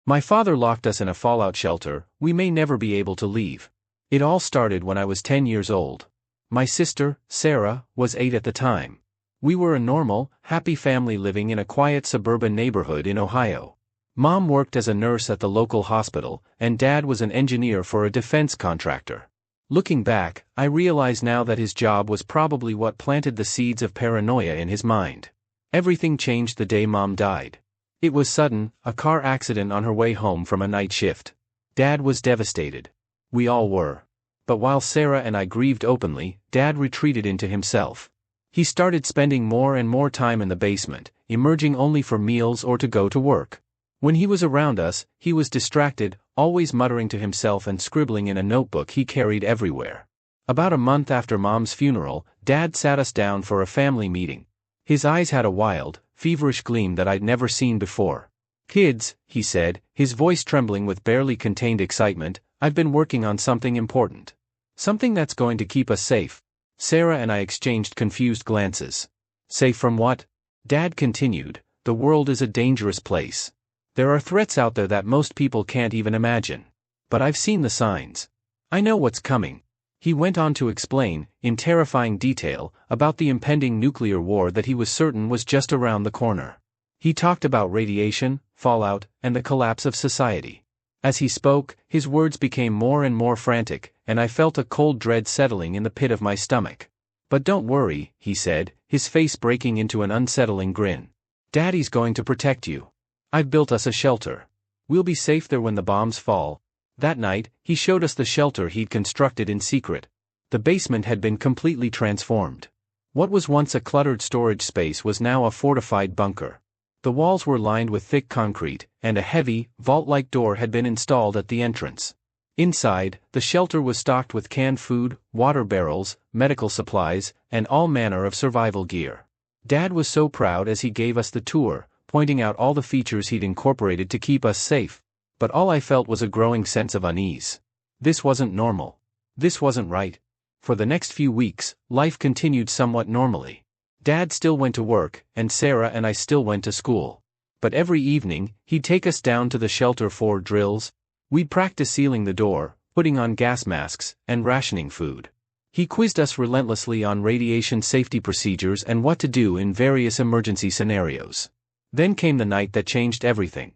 My father locked us in a fallout shelter. We may never be able to leave. It all started when I was 10 years old. My sister, Sarah, was 8 at the time. We were a normal, happy family living in a quiet suburban neighborhood in Ohio. Mom worked as a nurse at the local hospital, and Dad was an engineer for a defense contractor. Looking back, I realize now that his job was probably what planted the seeds of paranoia in his mind. Everything changed the day Mom died. It was sudden, a car accident on her way home from a night shift. Dad was devastated. We all were. But while Sarah and I grieved openly, Dad retreated into himself. He started spending more and more time in the basement, emerging only for meals or to go to work. When he was around us, he was distracted, always muttering to himself and scribbling in a notebook he carried everywhere. About a month after Mom's funeral, Dad sat us down for a family meeting. His eyes had a wild, feverish gleam that I'd never seen before. "Kids," he said, his voice trembling with barely contained excitement, "I've been working on something important. Something that's going to keep us safe." Sarah and I exchanged confused glances. "Safe from what?" Dad continued, "The world is a dangerous place. There are threats out there that most people can't even imagine. But I've seen the signs. I know what's coming." He went on to explain, in terrifying detail, about the impending nuclear war that he was certain was just around the corner. He talked about radiation, fallout, and the collapse of society. As he spoke, his words became more and more frantic, and I felt a cold dread settling in the pit of my stomach. "But don't worry," he said, his face breaking into an unsettling grin. "Daddy's going to protect you. I've built us a shelter. We'll be safe there when the bombs fall." That night, he showed us the shelter he'd constructed in secret. The basement had been completely transformed. What was once a cluttered storage space was now a fortified bunker. The walls were lined with thick concrete, and a heavy, vault-like door had been installed at the entrance. Inside, the shelter was stocked with canned food, water barrels, medical supplies, and all manner of survival gear. Dad was so proud as he gave us the tour, pointing out all the features he'd incorporated to keep us safe. But all I felt was a growing sense of unease. This wasn't normal. This wasn't right. For the next few weeks, life continued somewhat normally. Dad still went to work, and Sarah and I still went to school. But every evening, he'd take us down to the shelter for drills. We'd practice sealing the door, putting on gas masks, and rationing food. He quizzed us relentlessly on radiation safety procedures and what to do in various emergency scenarios. Then came the night that changed everything.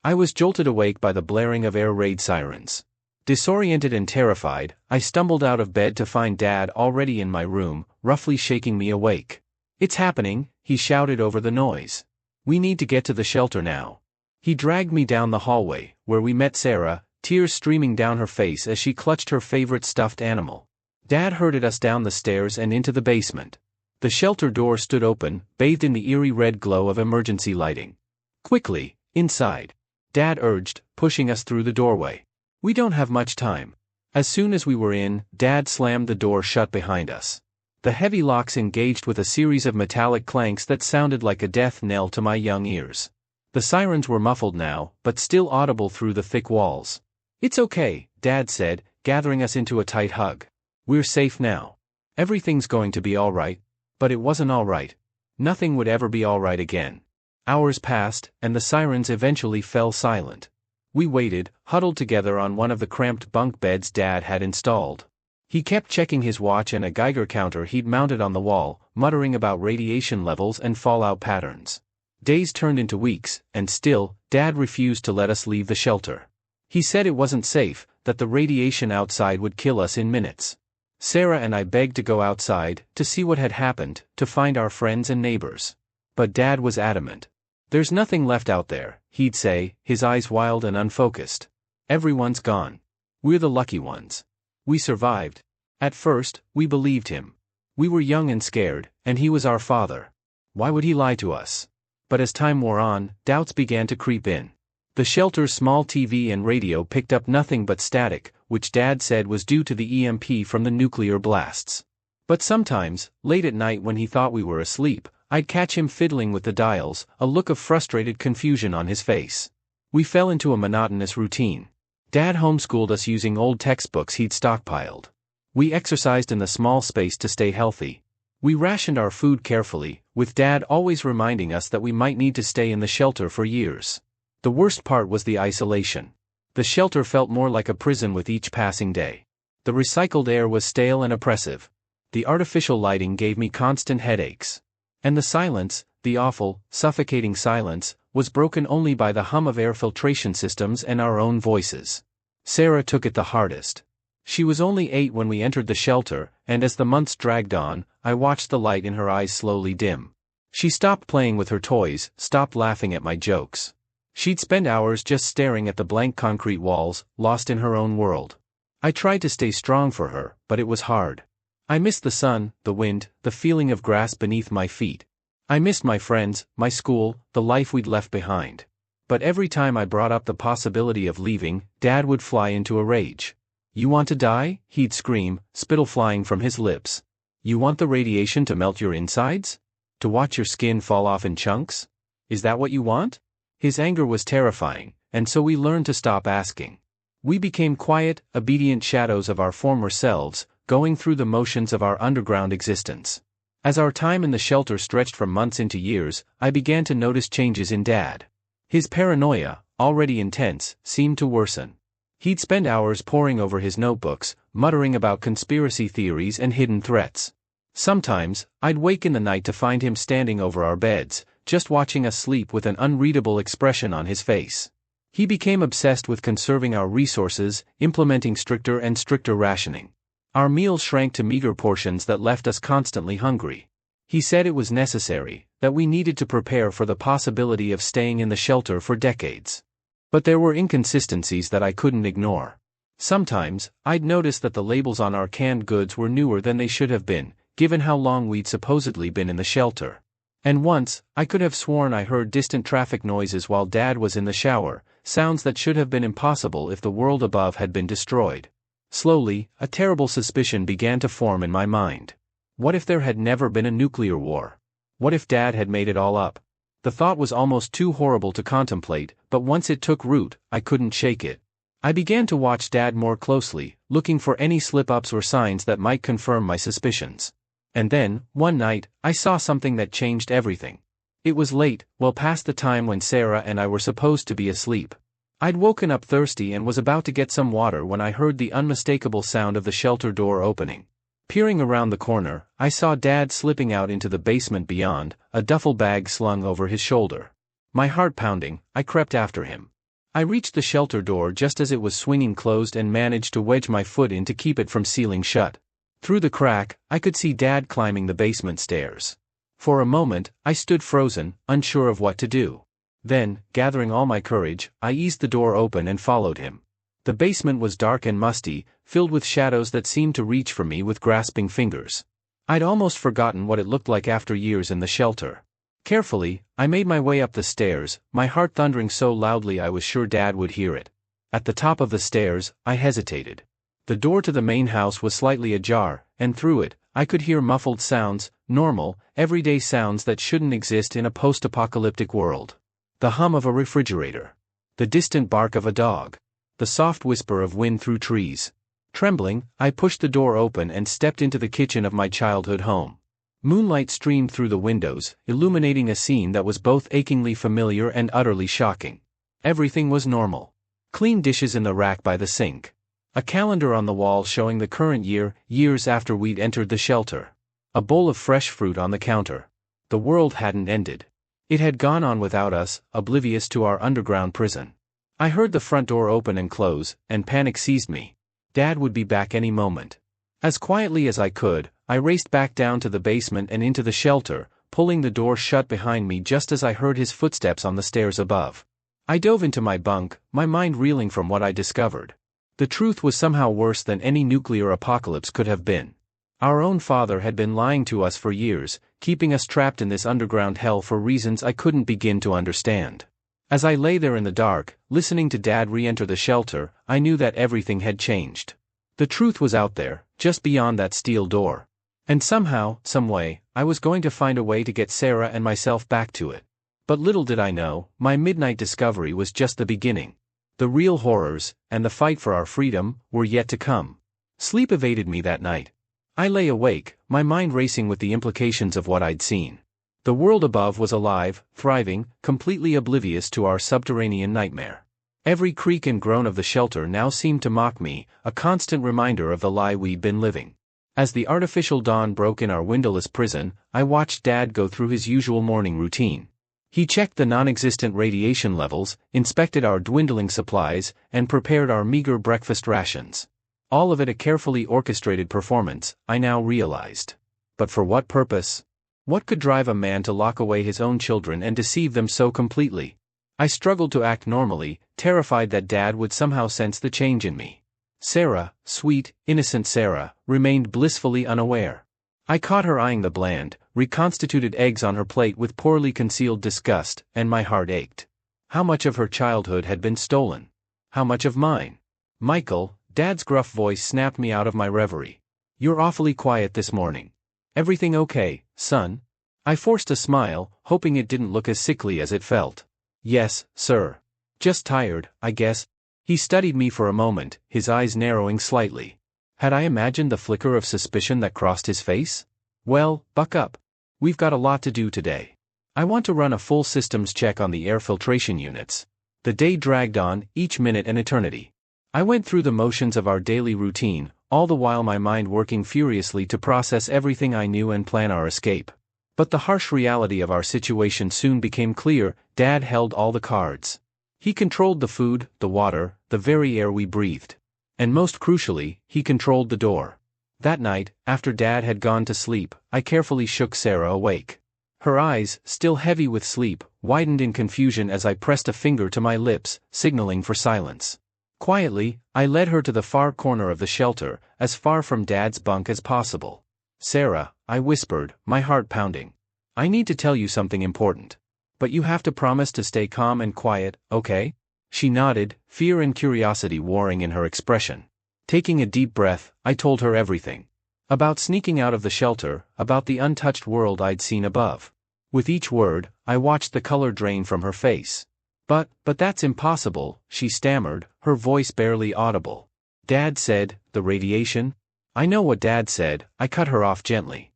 I was jolted awake by the blaring of air raid sirens. Disoriented and terrified, I stumbled out of bed to find Dad already in my room, roughly shaking me awake. "It's happening," he shouted over the noise. "We need to get to the shelter now." He dragged me down the hallway, where we met Sarah, tears streaming down her face as she clutched her favorite stuffed animal. Dad herded us down the stairs and into the basement. The shelter door stood open, bathed in the eerie red glow of emergency lighting. "Quickly, inside," Dad urged, pushing us through the doorway. "We don't have much time." As soon as we were in, Dad slammed the door shut behind us. The heavy locks engaged with a series of metallic clanks that sounded like a death knell to my young ears. The sirens were muffled now, but still audible through the thick walls. "It's okay," Dad said, gathering us into a tight hug. "We're safe now. Everything's going to be all right." But it wasn't all right. Nothing would ever be all right again. Hours passed, and the sirens eventually fell silent. We waited, huddled together on one of the cramped bunk beds Dad had installed. He kept checking his watch and a Geiger counter he'd mounted on the wall, muttering about radiation levels and fallout patterns. Days turned into weeks, and still, Dad refused to let us leave the shelter. He said it wasn't safe, that the radiation outside would kill us in minutes. Sarah and I begged to go outside, to see what had happened, to find our friends and neighbors. But Dad was adamant. "There's nothing left out there," he'd say, his eyes wild and unfocused. "Everyone's gone. We're the lucky ones. We survived." At first, we believed him. We were young and scared, and he was our father. Why would he lie to us? But as time wore on, doubts began to creep in. The shelter's small TV and radio picked up nothing but static, which Dad said was due to the EMP from the nuclear blasts. But sometimes, late at night when he thought we were asleep, I'd catch him fiddling with the dials, a look of frustrated confusion on his face. We fell into a monotonous routine. Dad homeschooled us using old textbooks he'd stockpiled. We exercised in the small space to stay healthy. We rationed our food carefully, with Dad always reminding us that we might need to stay in the shelter for years. The worst part was the isolation. The shelter felt more like a prison with each passing day. The recycled air was stale and oppressive. The artificial lighting gave me constant headaches. And the silence, the awful, suffocating silence, was broken only by the hum of air filtration systems and our own voices. Sarah took it the hardest. She was only 8 when we entered the shelter, and as the months dragged on, I watched the light in her eyes slowly dim. She stopped playing with her toys, stopped laughing at my jokes. She'd spend hours just staring at the blank concrete walls, lost in her own world. I tried to stay strong for her, but it was hard. I missed the sun, the wind, the feeling of grass beneath my feet. I missed my friends, my school, the life we'd left behind. But every time I brought up the possibility of leaving, Dad would fly into a rage. "You want to die?" he'd scream, spittle flying from his lips. "You want the radiation to melt your insides? To watch your skin fall off in chunks? Is that what you want?" His anger was terrifying, and so we learned to stop asking. We became quiet, obedient shadows of our former selves, going through the motions of our underground existence. As our time in the shelter stretched from months into years, I began to notice changes in Dad. His paranoia, already intense, seemed to worsen. He'd spend hours poring over his notebooks, muttering about conspiracy theories and hidden threats. Sometimes, I'd wake in the night to find him standing over our beds, just watching us sleep with an unreadable expression on his face. He became obsessed with conserving our resources, implementing stricter and stricter rationing. Our meals shrank to meager portions that left us constantly hungry. He said it was necessary, that we needed to prepare for the possibility of staying in the shelter for decades. But there were inconsistencies that I couldn't ignore. Sometimes, I'd notice that the labels on our canned goods were newer than they should have been, given how long we'd supposedly been in the shelter. And once, I could have sworn I heard distant traffic noises while Dad was in the shower, sounds that should have been impossible if the world above had been destroyed. Slowly, a terrible suspicion began to form in my mind. What if there had never been a nuclear war? What if Dad had made it all up? The thought was almost too horrible to contemplate, but once it took root, I couldn't shake it. I began to watch Dad more closely, looking for any slip-ups or signs that might confirm my suspicions. And then, one night, I saw something that changed everything. It was late, well past the time when Sarah and I were supposed to be asleep. I'd woken up thirsty and was about to get some water when I heard the unmistakable sound of the shelter door opening. Peering around the corner, I saw Dad slipping out into the basement beyond, a duffel bag slung over his shoulder. My heart pounding, I crept after him. I reached the shelter door just as it was swinging closed and managed to wedge my foot in to keep it from sealing shut. Through the crack, I could see Dad climbing the basement stairs. For a moment, I stood frozen, unsure of what to do. Then, gathering all my courage, I eased the door open and followed him. The basement was dark and musty, filled with shadows that seemed to reach for me with grasping fingers. I'd almost forgotten what it looked like after years in the shelter. Carefully, I made my way up the stairs, my heart thundering so loudly I was sure Dad would hear it. At the top of the stairs, I hesitated. The door to the main house was slightly ajar, and through it, I could hear muffled sounds, normal, everyday sounds that shouldn't exist in a post-apocalyptic world. The hum of a refrigerator. The distant bark of a dog. The soft whisper of wind through trees. Trembling, I pushed the door open and stepped into the kitchen of my childhood home. Moonlight streamed through the windows, illuminating a scene that was both achingly familiar and utterly shocking. Everything was normal. Clean dishes in the rack by the sink. A calendar on the wall showing the current year, years after we'd entered the shelter. A bowl of fresh fruit on the counter. The world hadn't ended. It had gone on without us, oblivious to our underground prison. I heard the front door open and close, and panic seized me. Dad would be back any moment. As quietly as I could, I raced back down to the basement and into the shelter, pulling the door shut behind me just as I heard his footsteps on the stairs above. I dove into my bunk, my mind reeling from what I discovered. The truth was somehow worse than any nuclear apocalypse could have been. Our own father had been lying to us for years, keeping us trapped in this underground hell for reasons I couldn't begin to understand. As I lay there in the dark, listening to Dad re-enter the shelter, I knew that everything had changed. The truth was out there, just beyond that steel door. And somehow, some way, I was going to find a way to get Sarah and myself back to it. But little did I know, my midnight discovery was just the beginning. The real horrors, and the fight for our freedom, were yet to come. Sleep evaded me that night. I lay awake, my mind racing with the implications of what I'd seen. The world above was alive, thriving, completely oblivious to our subterranean nightmare. Every creak and groan of the shelter now seemed to mock me, a constant reminder of the lie we'd been living. As the artificial dawn broke in our windowless prison, I watched Dad go through his usual morning routine. He checked the non-existent radiation levels, inspected our dwindling supplies, and prepared our meager breakfast rations. All of it a carefully orchestrated performance, I now realized. But for what purpose? What could drive a man to lock away his own children and deceive them so completely? I struggled to act normally, terrified that Dad would somehow sense the change in me. Sarah, sweet, innocent Sarah, remained blissfully unaware. I caught her eyeing the bland, reconstituted eggs on her plate with poorly concealed disgust, and my heart ached. How much of her childhood had been stolen? How much of mine? Michael, Dad's gruff voice snapped me out of my reverie. You're awfully quiet this morning. Everything okay, son? I forced a smile, hoping it didn't look as sickly as it felt. Yes, sir. Just tired, I guess. He studied me for a moment, his eyes narrowing slightly. Had I imagined the flicker of suspicion that crossed his face? Well, buck up. We've got a lot to do today. I want to run a full systems check on the air filtration units. The day dragged on, each minute an eternity. I went through the motions of our daily routine, all the while my mind working furiously to process everything I knew and plan our escape. But the harsh reality of our situation soon became clear. Dad held all the cards. He controlled the food, the water, the very air we breathed. And most crucially, he controlled the door. That night, after Dad had gone to sleep, I carefully shook Sarah awake. Her eyes, still heavy with sleep, widened in confusion as I pressed a finger to my lips, signaling for silence. Quietly, I led her to the far corner of the shelter, as far from Dad's bunk as possible. Sarah, I whispered, my heart pounding. I need to tell you something important. But you have to promise to stay calm and quiet, okay? She nodded, fear and curiosity warring in her expression. Taking a deep breath, I told her everything. About sneaking out of the shelter, about the untouched world I'd seen above. With each word, I watched the color drain from her face. But that's impossible, she stammered, her voice barely audible. Dad said, the radiation? I know what Dad said, I cut her off gently.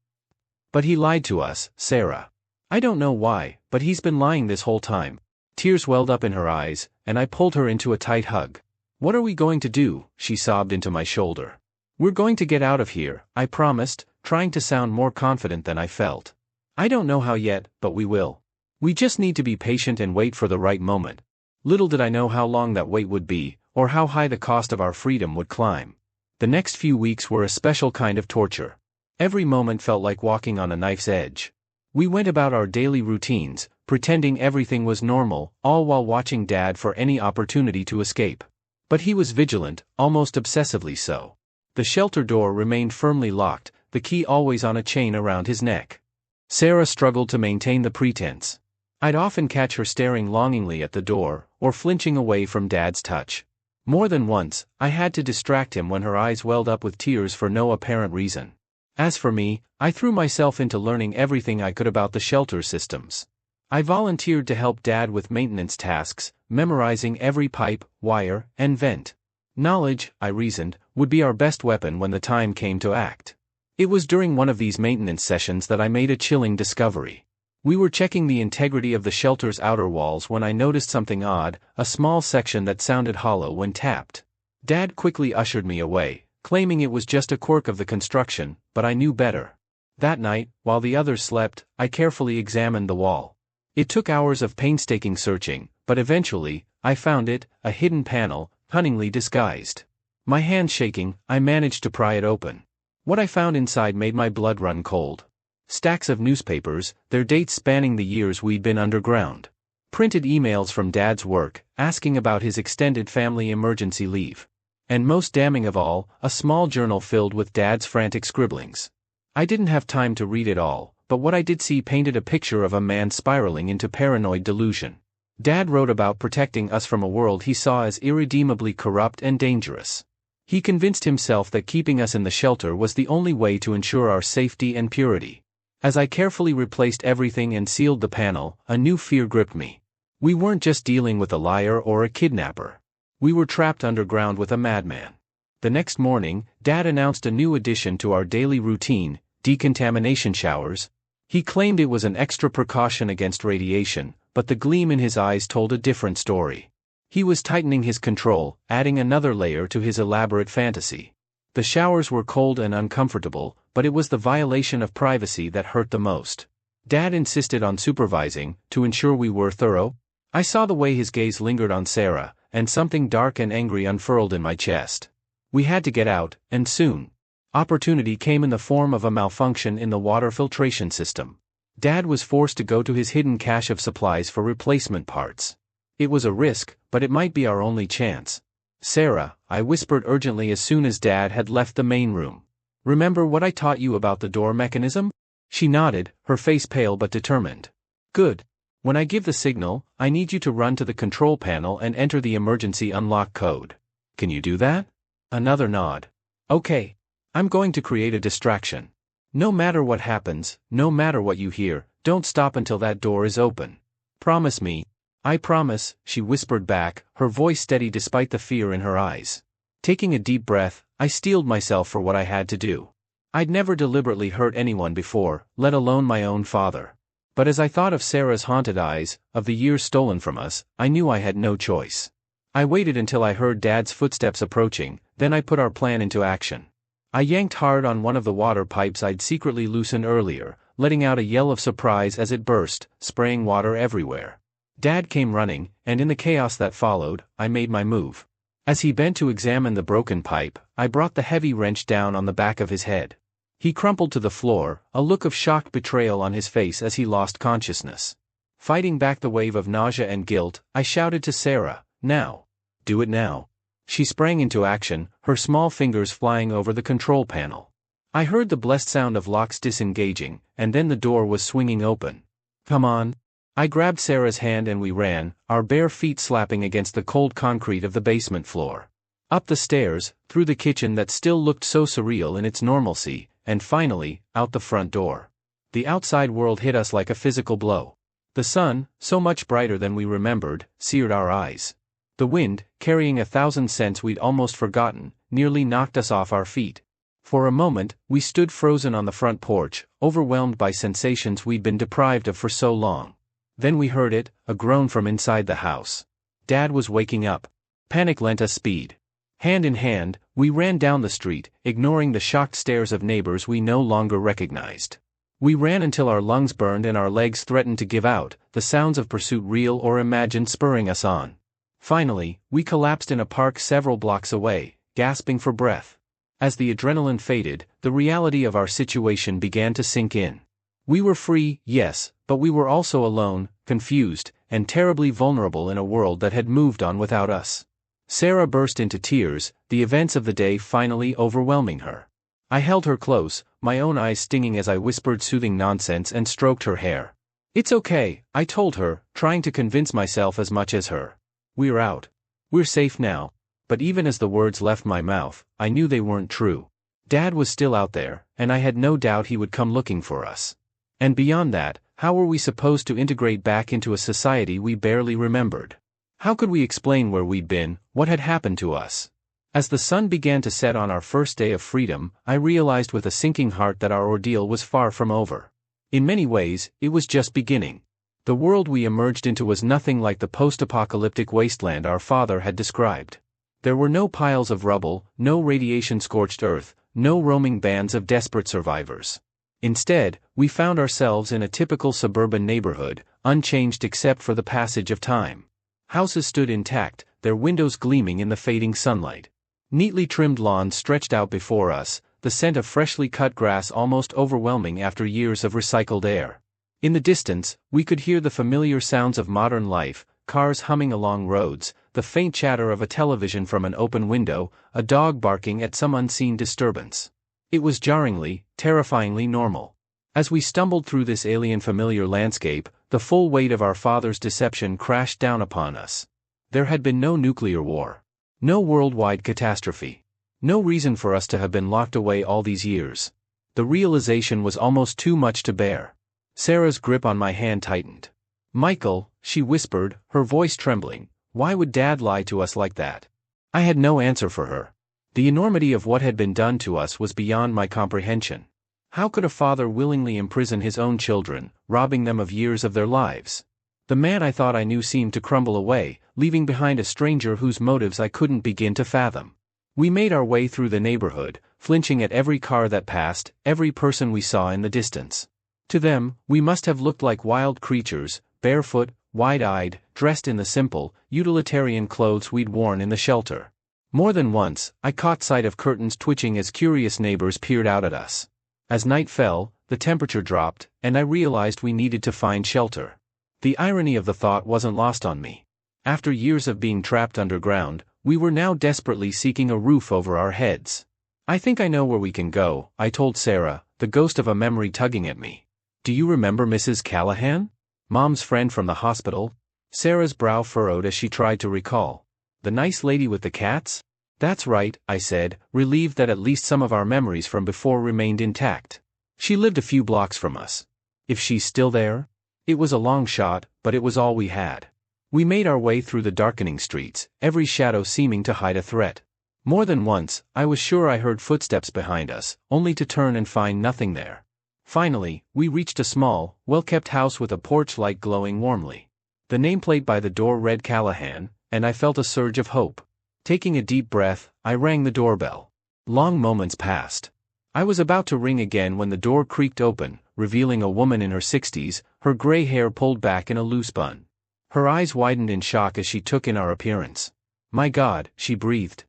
But he lied to us, Sarah. I don't know why, but he's been lying this whole time. Tears welled up in her eyes, and I pulled her into a tight hug. What are we going to do? She sobbed into my shoulder. We're going to get out of here, I promised, trying to sound more confident than I felt. I don't know how yet, but we will. We just need to be patient and wait for the right moment. Little did I know how long that wait would be, or how high the cost of our freedom would climb. The next few weeks were a special kind of torture. Every moment felt like walking on a knife's edge. We went about our daily routines, pretending everything was normal, all while watching Dad for any opportunity to escape. But he was vigilant, almost obsessively so. The shelter door remained firmly locked, the key always on a chain around his neck. Sarah struggled to maintain the pretense. I'd often catch her staring longingly at the door, or flinching away from Dad's touch. More than once, I had to distract him when her eyes welled up with tears for no apparent reason. As for me, I threw myself into learning everything I could about the shelter systems. I volunteered to help Dad with maintenance tasks, memorizing every pipe, wire, and vent. Knowledge, I reasoned, would be our best weapon when the time came to act. It was during one of these maintenance sessions that I made a chilling discovery. We were checking the integrity of the shelter's outer walls when I noticed something odd, a small section that sounded hollow when tapped. Dad quickly ushered me away, claiming it was just a quirk of the construction, but I knew better. That night, while the others slept, I carefully examined the wall. It took hours of painstaking searching, but eventually, I found it, a hidden panel, cunningly disguised. My hands shaking, I managed to pry it open. What I found inside made my blood run cold. Stacks of newspapers, their dates spanning the years we'd been underground. Printed emails from Dad's work, asking about his extended family emergency leave. And most damning of all, a small journal filled with Dad's frantic scribblings. I didn't have time to read it all, but what I did see painted a picture of a man spiraling into paranoid delusion. Dad wrote about protecting us from a world he saw as irredeemably corrupt and dangerous. He convinced himself that keeping us in the shelter was the only way to ensure our safety and purity. As I carefully replaced everything and sealed the panel, a new fear gripped me. We weren't just dealing with a liar or a kidnapper. We were trapped underground with a madman. The next morning, Dad announced a new addition to our daily routine: decontamination showers. He claimed it was an extra precaution against radiation, but the gleam in his eyes told a different story. He was tightening his control, adding another layer to his elaborate fantasy. The showers were cold and uncomfortable, but it was the violation of privacy that hurt the most. Dad insisted on supervising, to ensure we were thorough. I saw the way his gaze lingered on Sarah, and something dark and angry unfurled in my chest. We had to get out, and soon. Opportunity came in the form of a malfunction in the water filtration system. Dad was forced to go to his hidden cache of supplies for replacement parts. It was a risk, but it might be our only chance. Sarah, I whispered urgently as soon as Dad had left the main room. Remember what I taught you about the door mechanism? She nodded, her face pale but determined. Good. When I give the signal, I need you to run to the control panel and enter the emergency unlock code. Can you do that? Another nod. Okay. I'm going to create a distraction. No matter what happens, no matter what you hear, don't stop until that door is open. Promise me. I promise, she whispered back, her voice steady despite the fear in her eyes. Taking a deep breath, I steeled myself for what I had to do. I'd never deliberately hurt anyone before, let alone my own father. But as I thought of Sarah's haunted eyes, of the years stolen from us, I knew I had no choice. I waited until I heard Dad's footsteps approaching, then I put our plan into action. I yanked hard on one of the water pipes I'd secretly loosened earlier, letting out a yell of surprise as it burst, spraying water everywhere. Dad came running, and in the chaos that followed, I made my move. As he bent to examine the broken pipe, I brought the heavy wrench down on the back of his head. He crumpled to the floor, a look of shocked betrayal on his face as he lost consciousness. Fighting back the wave of nausea and guilt, I shouted to Sarah, "Now! Do it now!" She sprang into action, her small fingers flying over the control panel. I heard the blessed sound of locks disengaging, and then the door was swinging open. Come on! I grabbed Sarah's hand and we ran, our bare feet slapping against the cold concrete of the basement floor. Up the stairs, through the kitchen that still looked so surreal in its normalcy, and finally, out the front door. The outside world hit us like a physical blow. The sun, so much brighter than we remembered, seared our eyes. The wind, carrying 1,000 scents we'd almost forgotten, nearly knocked us off our feet. For a moment, we stood frozen on the front porch, overwhelmed by sensations we'd been deprived of for so long. Then we heard it, a groan from inside the house. Dad was waking up. Panic lent us speed. Hand in hand, we ran down the street, ignoring the shocked stares of neighbors we no longer recognized. We ran until our lungs burned and our legs threatened to give out, the sounds of pursuit real or imagined spurring us on. Finally, we collapsed in a park several blocks away, gasping for breath. As the adrenaline faded, the reality of our situation began to sink in. We were free, yes, but we were also alone, confused, and terribly vulnerable in a world that had moved on without us. Sarah burst into tears, the events of the day finally overwhelming her. I held her close, my own eyes stinging as I whispered soothing nonsense and stroked her hair. It's okay, I told her, trying to convince myself as much as her. We're out. We're safe now. But even as the words left my mouth, I knew they weren't true. Dad was still out there, and I had no doubt he would come looking for us. And beyond that, how were we supposed to integrate back into a society we barely remembered? How could we explain where we'd been, what had happened to us? As the sun began to set on our first day of freedom, I realized with a sinking heart that our ordeal was far from over. In many ways, it was just beginning. The world we emerged into was nothing like the post-apocalyptic wasteland our father had described. There were no piles of rubble, no radiation-scorched earth, no roaming bands of desperate survivors. Instead, we found ourselves in a typical suburban neighborhood, unchanged except for the passage of time. Houses stood intact, their windows gleaming in the fading sunlight. Neatly trimmed lawns stretched out before us, the scent of freshly cut grass almost overwhelming after years of recycled air. In the distance, we could hear the familiar sounds of modern life, cars humming along roads, the faint chatter of a television from an open window, a dog barking at some unseen disturbance. It was jarringly, terrifyingly normal. As we stumbled through this alien familiar landscape, the full weight of our father's deception crashed down upon us. There had been no nuclear war. No worldwide catastrophe. No reason for us to have been locked away all these years. The realization was almost too much to bear. Sarah's grip on my hand tightened. "Michael," she whispered, her voice trembling, "why would Dad lie to us like that?" I had no answer for her. The enormity of what had been done to us was beyond my comprehension. How could a father willingly imprison his own children, robbing them of years of their lives? The man I thought I knew seemed to crumble away, leaving behind a stranger whose motives I couldn't begin to fathom. We made our way through the neighborhood, flinching at every car that passed, every person we saw in the distance. To them, we must have looked like wild creatures, barefoot, wide-eyed, dressed in the simple, utilitarian clothes we'd worn in the shelter. More than once, I caught sight of curtains twitching as curious neighbors peered out at us. As night fell, the temperature dropped, and I realized we needed to find shelter. The irony of the thought wasn't lost on me. After years of being trapped underground, we were now desperately seeking a roof over our heads. "I think I know where we can go," I told Sarah, the ghost of a memory tugging at me. "Do you remember Mrs. Callahan? Mom's friend from the hospital?" Sarah's brow furrowed as she tried to recall. "The nice lady with the cats?" "That's right," I said, relieved that at least some of our memories from before remained intact. "She lived a few blocks from us. If she's still there?" It was a long shot, but it was all we had. We made our way through the darkening streets, every shadow seeming to hide a threat. More than once, I was sure I heard footsteps behind us, only to turn and find nothing there. Finally, we reached a small, well-kept house with a porch light glowing warmly. The nameplate by the door read Callahan, and I felt a surge of hope. Taking a deep breath, I rang the doorbell. Long moments passed. I was about to ring again when the door creaked open, revealing a woman in her 60s, her gray hair pulled back in a loose bun. Her eyes widened in shock as she took in our appearance. "My God," she breathed.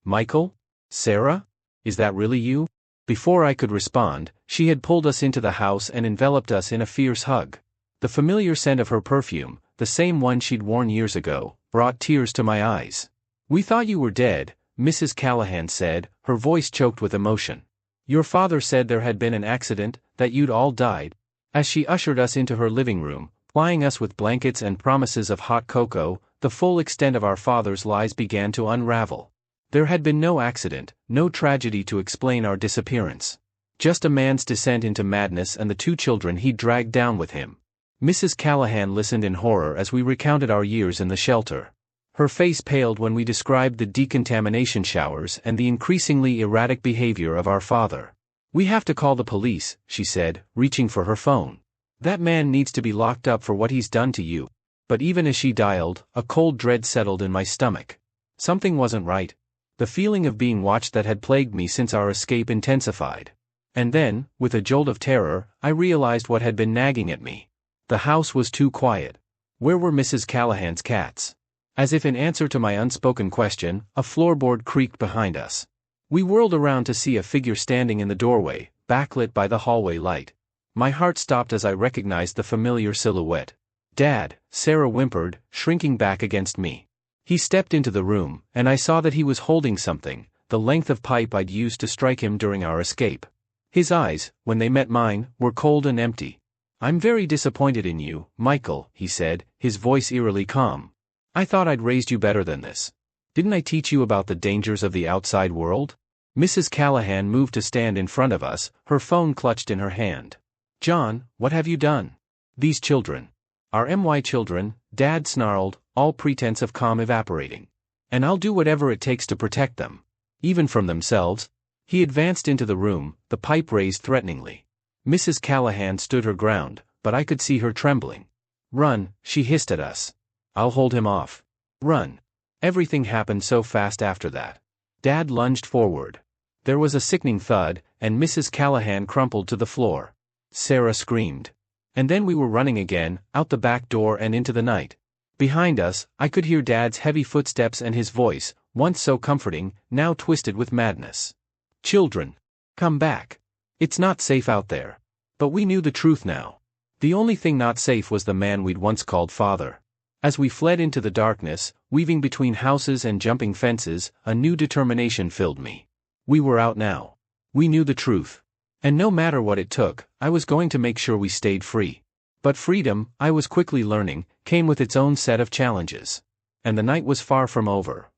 "Michael? Sarah? Is that really you?" Before I could respond, she had pulled us into the house and enveloped us in a fierce hug. The familiar scent of her perfume, the same one she'd worn years ago, brought tears to my eyes. "We thought you were dead," Mrs. Callahan said, her voice choked with emotion. "Your father said there had been an accident, that you'd all died." As she ushered us into her living room, plying us with blankets and promises of hot cocoa, the full extent of our father's lies began to unravel. There had been no accident, no tragedy to explain our disappearance. Just a man's descent into madness and the 2 children he dragged down with him. Mrs. Callahan listened in horror as we recounted our years in the shelter. Her face paled when we described the decontamination showers and the increasingly erratic behavior of our father. "We have to call the police," she said, reaching for her phone. "That man needs to be locked up for what he's done to you." But even as she dialed, a cold dread settled in my stomach. Something wasn't right. The feeling of being watched that had plagued me since our escape intensified. And then, with a jolt of terror, I realized what had been nagging at me. The house was too quiet. Where were Mrs. Callahan's cats? As if in answer to my unspoken question, a floorboard creaked behind us. We whirled around to see a figure standing in the doorway, backlit by the hallway light. My heart stopped as I recognized the familiar silhouette. "Dad," Sarah whimpered, shrinking back against me. He stepped into the room, and I saw that he was holding something, the length of pipe I'd used to strike him during our escape. His eyes, when they met mine, were cold and empty. "I'm very disappointed in you, Michael," he said, his voice eerily calm. "I thought I'd raised you better than this. Didn't I teach you about the dangers of the outside world?" Mrs. Callahan moved to stand in front of us, her phone clutched in her hand. "John, what have you done? These children. Our my children," Dad snarled, all pretense of calm evaporating. "And I'll do whatever it takes to protect them. Even from themselves." He advanced into the room, the pipe raised threateningly. Mrs. Callahan stood her ground, but I could see her trembling. "Run," she hissed at us. "I'll hold him off. Run." Everything happened so fast after that. Dad lunged forward. There was a sickening thud, and Mrs. Callahan crumpled to the floor. Sarah screamed. And then we were running again, out the back door and into the night. Behind us, I could hear Dad's heavy footsteps and his voice, once so comforting, now twisted with madness. "Children, come back. It's not safe out there." But we knew the truth now. The only thing not safe was the man we'd once called father. As we fled into the darkness, weaving between houses and jumping fences, a new determination filled me. We were out now. We knew the truth. And no matter what it took, I was going to make sure we stayed free. But freedom, I was quickly learning, came with its own set of challenges. And the night was far from over.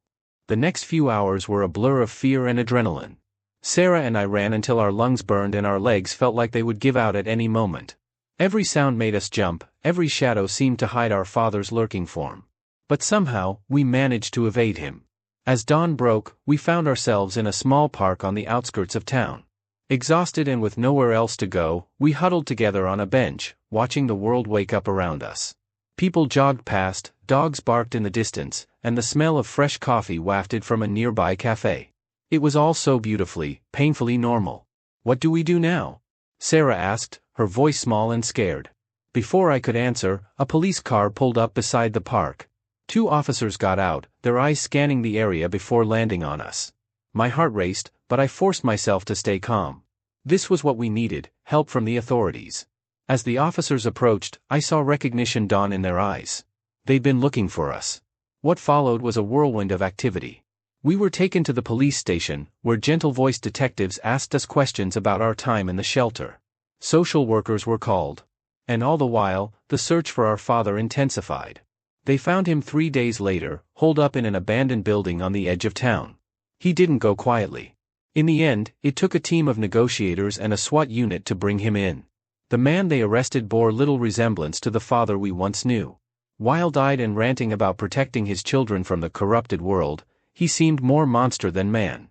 The next few hours were a blur of fear and adrenaline. Sarah and I ran until our lungs burned and our legs felt like they would give out at any moment. Every sound made us jump, every shadow seemed to hide our father's lurking form. But somehow, we managed to evade him. As dawn broke, we found ourselves in a small park on the outskirts of town. Exhausted and with nowhere else to go, we huddled together on a bench, watching the world wake up around us. People jogged past, dogs barked in the distance, and the smell of fresh coffee wafted from a nearby cafe. It was all so beautifully, painfully normal. "What do we do now?" Sarah asked, her voice small and scared. Before I could answer, a police car pulled up beside the park. 2 officers got out, their eyes scanning the area before landing on us. My heart raced, but I forced myself to stay calm. This was what we needed, help from the authorities. As the officers approached, I saw recognition dawn in their eyes. They'd been looking for us. What followed was a whirlwind of activity. We were taken to the police station, where gentle-voiced detectives asked us questions about our time in the shelter. Social workers were called. And all the while, the search for our father intensified. They found him 3 days later, holed up in an abandoned building on the edge of town. He didn't go quietly. In the end, it took a team of negotiators and a SWAT unit to bring him in. The man they arrested bore little resemblance to the father we once knew. Wild-eyed and ranting about protecting his children from the corrupted world, he seemed more monster than man.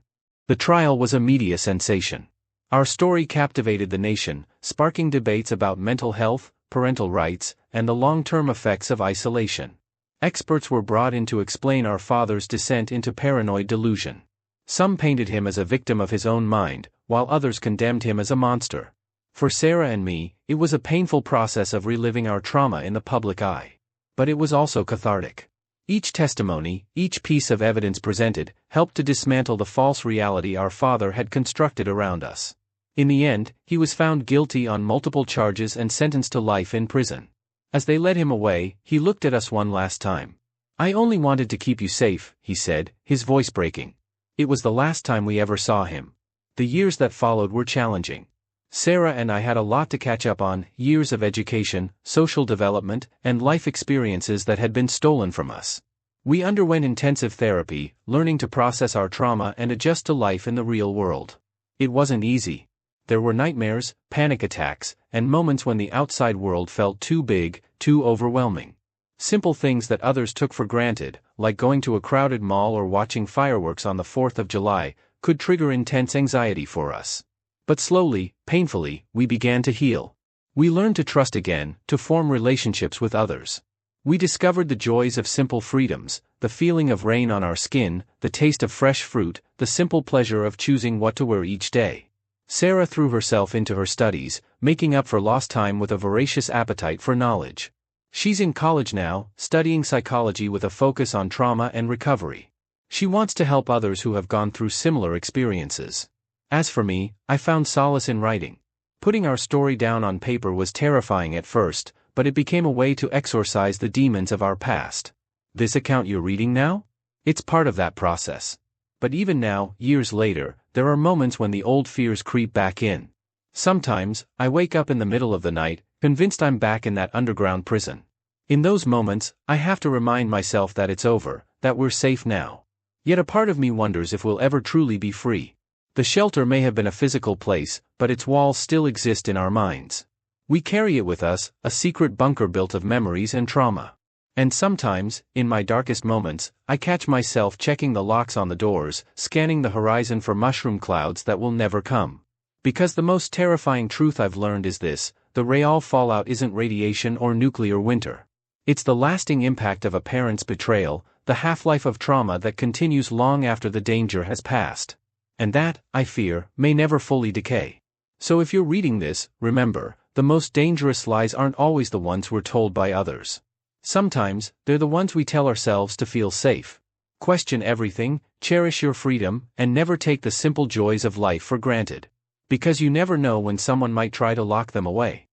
The trial was a media sensation. Our story captivated the nation, sparking debates about mental health, parental rights, and the long-term effects of isolation. Experts were brought in to explain our father's descent into paranoid delusion. Some painted him as a victim of his own mind, while others condemned him as a monster. For Sarah and me, it was a painful process of reliving our trauma in the public eye. But it was also cathartic. Each testimony, each piece of evidence presented, helped to dismantle the false reality our father had constructed around us. In the end, he was found guilty on multiple charges and sentenced to life in prison. As they led him away, he looked at us one last time. "I only wanted to keep you safe," he said, his voice breaking. It was the last time we ever saw him. The years that followed were challenging. Sarah and I had a lot to catch up on, years of education, social development, and life experiences that had been stolen from us. We underwent intensive therapy, learning to process our trauma and adjust to life in the real world. It wasn't easy. There were nightmares, panic attacks, and moments when the outside world felt too big, too overwhelming. Simple things that others took for granted, like going to a crowded mall or watching fireworks on the 4th of July, could trigger intense anxiety for us. But slowly, painfully, we began to heal. We learned to trust again, to form relationships with others. We discovered the joys of simple freedoms, the feeling of rain on our skin, the taste of fresh fruit, the simple pleasure of choosing what to wear each day. Sarah threw herself into her studies, making up for lost time with a voracious appetite for knowledge. She's in college now, studying psychology with a focus on trauma and recovery. She wants to help others who have gone through similar experiences. As for me, I found solace in writing. Putting our story down on paper was terrifying at first, but it became a way to exorcise the demons of our past. This account you're reading now? It's part of that process. But even now, years later, there are moments when the old fears creep back in. Sometimes, I wake up in the middle of the night, convinced I'm back in that underground prison. In those moments, I have to remind myself that it's over, that we're safe now. Yet a part of me wonders if we'll ever truly be free. The shelter may have been a physical place, but its walls still exist in our minds. We carry it with us, a secret bunker built of memories and trauma. And sometimes, in my darkest moments, I catch myself checking the locks on the doors, scanning the horizon for mushroom clouds that will never come. Because the most terrifying truth I've learned is this: the real fallout isn't radiation or nuclear winter. It's the lasting impact of a parent's betrayal, the half-life of trauma that continues long after the danger has passed. And that, I fear, may never fully decay. So if you're reading this, remember, the most dangerous lies aren't always the ones we're told by others. Sometimes, they're the ones we tell ourselves to feel safe. Question everything, cherish your freedom, and never take the simple joys of life for granted. Because you never know when someone might try to lock them away.